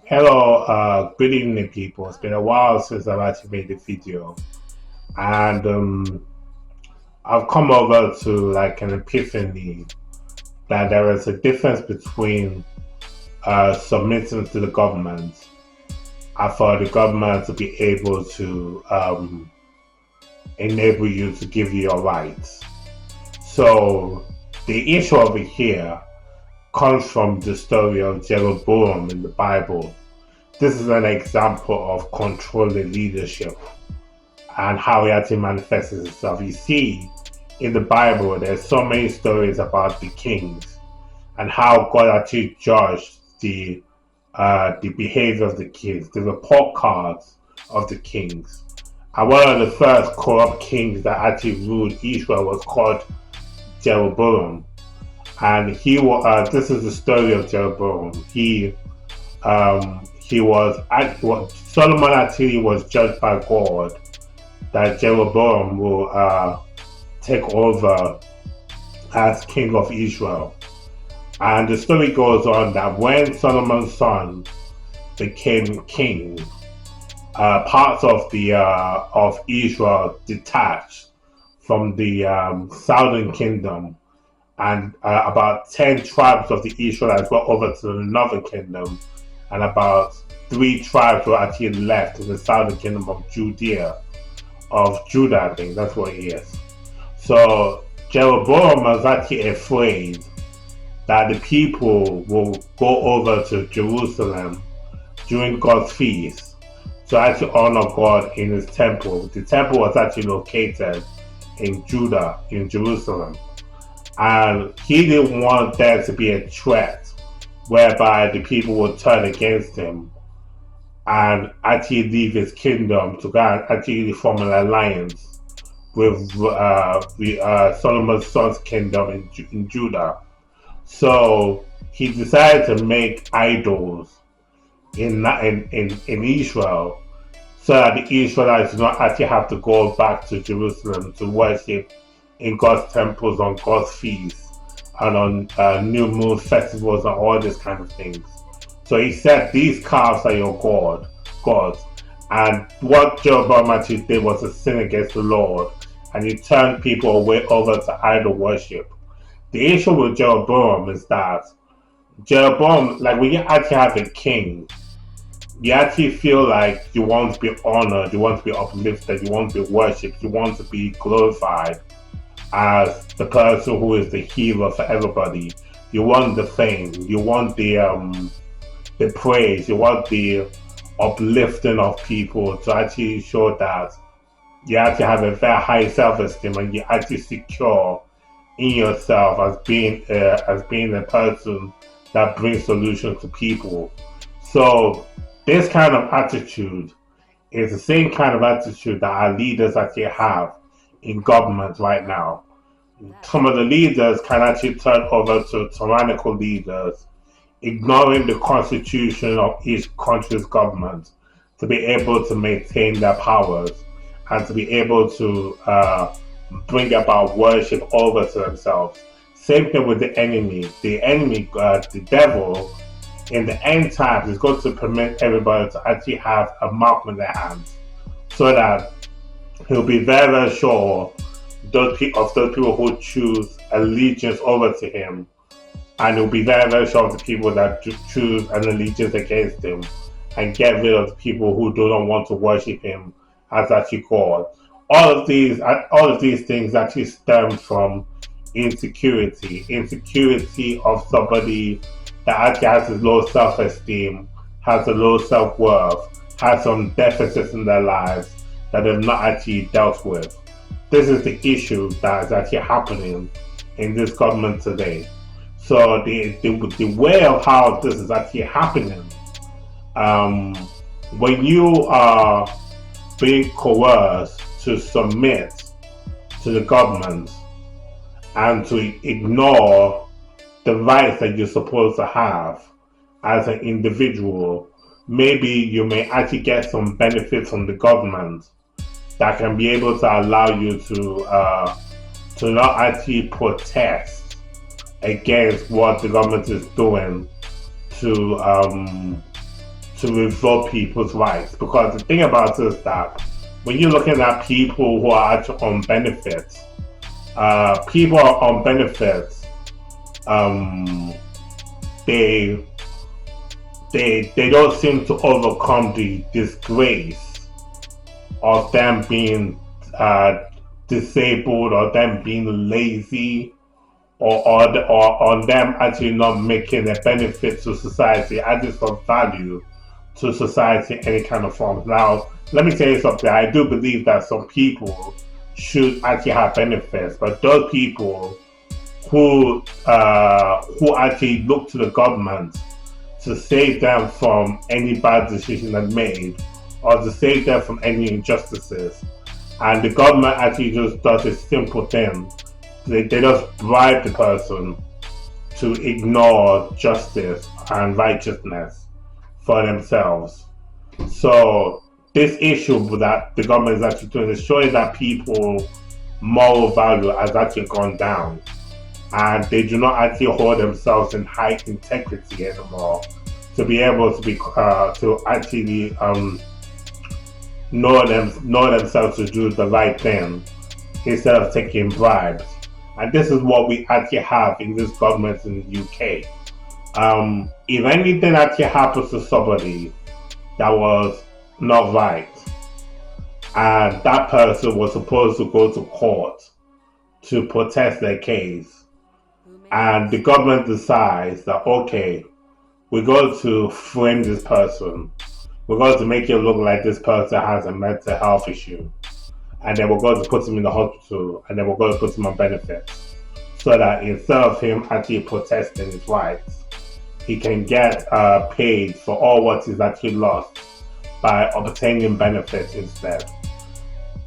Hello, good evening, people. It's been a while since I've actually made a video, and I've come over to like an epiphany that there is a difference between submitting to the government and for the government to be able to enable you to give you your rights. So the issue over here comes from the story of Jeroboam in the Bible. This is an example of controlling leadership and how it actually manifests itself. You see, in the Bible, there's so many stories about the kings and how God actually judged the behavior of the kings, the report cards of the kings. And one of the first corrupt kings that actually ruled Israel was called Jeroboam. And he was. This is the story of Jeroboam. He was. Solomon actually was judged by God that Jeroboam will take over as king of Israel. And the story goes on that when Solomon's son became king, parts of the of Israel detached from the southern kingdom, and about 10 tribes of the Israelites were over to the northern kingdom, and about 3 tribes were actually left in the southern kingdom of Judea, of Judah, I think that's what it is. So Jeroboam was actually afraid that the people will go over to Jerusalem during God's feast to actually honor God in his temple. The temple was actually located in Judah, in Jerusalem. And he didn't want there to be a threat whereby the people would turn against him and actually leave his kingdom to go and actually form an alliance with Solomon's son's kingdom in Judah. So he decided to make idols in Israel so that the Israelites do not actually have to go back to Jerusalem to worship in God's temples on God's feasts and on new moon festivals and all these kind of things. So he said, these calves are your gods. And what Jeroboam actually did was a sin against the Lord, and he turned people away over to idol worship. The issue with Jeroboam is that Jeroboam, like when you actually have a king, you actually feel like you want to be honored, you want to be uplifted, you want to be worshipped, you want to be glorified as the person who is the hero for everybody. You want the fame, you want the praise, you want the uplifting of people to actually show that you actually have a very high self-esteem and you're actually secure in yourself as being a person that brings solutions to people. So this kind of attitude is the same kind of attitude that our leaders actually have in government right now. Some of the leaders can actually turn over to tyrannical leaders, ignoring the constitution of each country's government to be able to maintain their powers and to be able to bring about worship over to themselves. Same thing with the enemy. The enemy, the devil, in the end times is going to permit everybody to actually have a mark on their hands so that he'll be very, very sure those people who choose allegiance over to him, and he'll be very, very sure of the people that choose an allegiance against him and get rid of the people who do not want to worship him as actually God. All of these things actually stem from insecurity of somebody that actually has a low self-esteem, has a low self-worth, has some deficits in their lives that they've not actually dealt with. This is the issue that is actually happening in this government today. So the way of how this is actually happening, when you are being coerced to submit to the government and to ignore the rights that you're supposed to have as an individual, maybe you may actually get some benefits from the government that can be able to allow you to not actually protest against what the government is doing to to revoke people's rights. Because the thing about it is that when you're looking at people who are actually on benefits, people are on benefits, um, they they don't seem to overcome the disgrace of them being disabled, or them being lazy, or on them actually not making a benefit to society, adding some value to society in any kind of form. Now, let me tell you something. I do believe that some people should actually have benefits, but those people who actually look to the government to save them from any bad decision they made, or to save them from any injustices, and the government actually just does a simple thing. They just bribe the person to ignore justice and righteousness for themselves. So this issue that the government is actually doing is showing that people moral value has actually gone down, and they do not actually hold themselves in high integrity anymore to be able to be to actually know themselves to do the right thing instead of taking bribes. And this is what we actually have in this government in the UK. If anything actually happens to somebody that was not right, and that person was supposed to go to court to protest their case, and the government decides that, okay, we're going to frame this person, we're going to make it look like this person has a mental health issue, and then we're going to put him in the hospital, and then we're going to put him on benefits, so that instead of him actually protesting his rights, he can get paid for all what he's actually lost by obtaining benefits instead.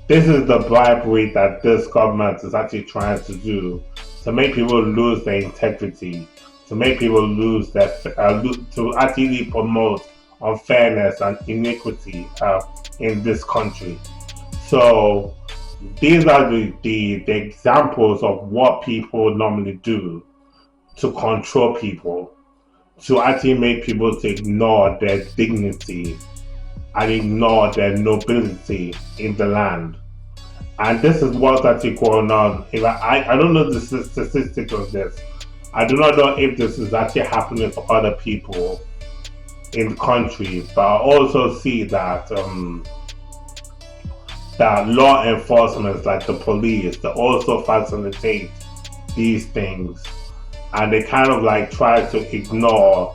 This is the bribery that this government is actually trying to do, to make people lose their integrity, to make people lose their, to actually promote unfairness and iniquity in this country. So these are the examples of what people normally do to control people, to actually make people to ignore their dignity and ignore their nobility in the land. And this is what's actually going on. If I don't know the statistics of this. I do not know if this is actually happening for other people in the country, but I also see that that law enforcement, like the police, they also facilitate these things, and they kind of like try to ignore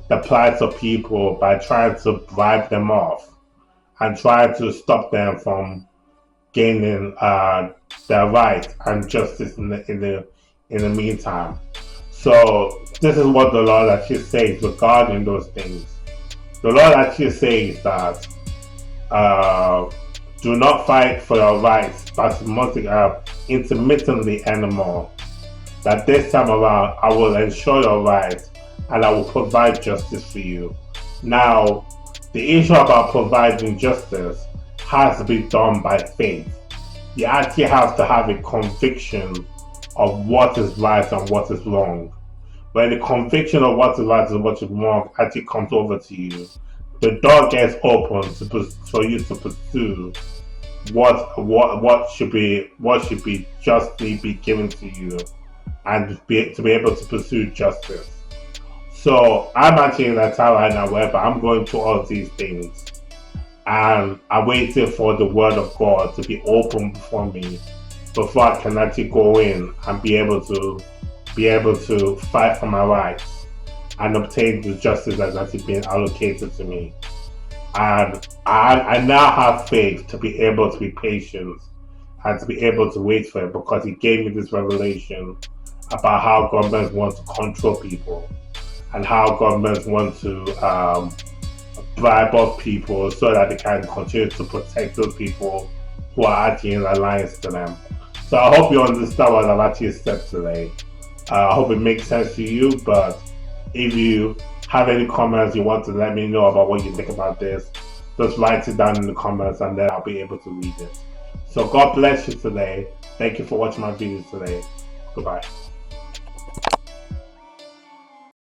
the plight of people by trying to bribe them off and try to stop them from gaining their rights and justice in the meantime. So this is what the Lord actually says regarding those things. The Lord actually says that do not fight for your rights intermittently anymore. That this time around I will ensure your rights and I will provide justice for you. Now, the issue about providing justice has to be done by faith. You actually have to have a conviction of what is right and what is wrong. When the conviction of what is right and what is wrong actually comes over to you, the door gets open for you to pursue what should be justly be given to you, and to be able to pursue justice. So I'm actually in a time right now where I'm going through all these things, and I'm waiting for the word of God to be open before me before I can actually go in and be able to fight for my rights and obtain the justice that's actually been allocated to me. And I now have faith to be able to be patient and to be able to wait for it, because he gave me this revelation about how governments want to control people and how governments want to bribe off people so that they can continue to protect those people who are actually in alliance to them. So I hope you understand what I've actually said today. I hope it makes sense to you, but if you have any comments you want to let me know about what you think about this, just write it down in the comments and then I'll be able to read it. So God bless you today. Thank you for watching my video today. Goodbye.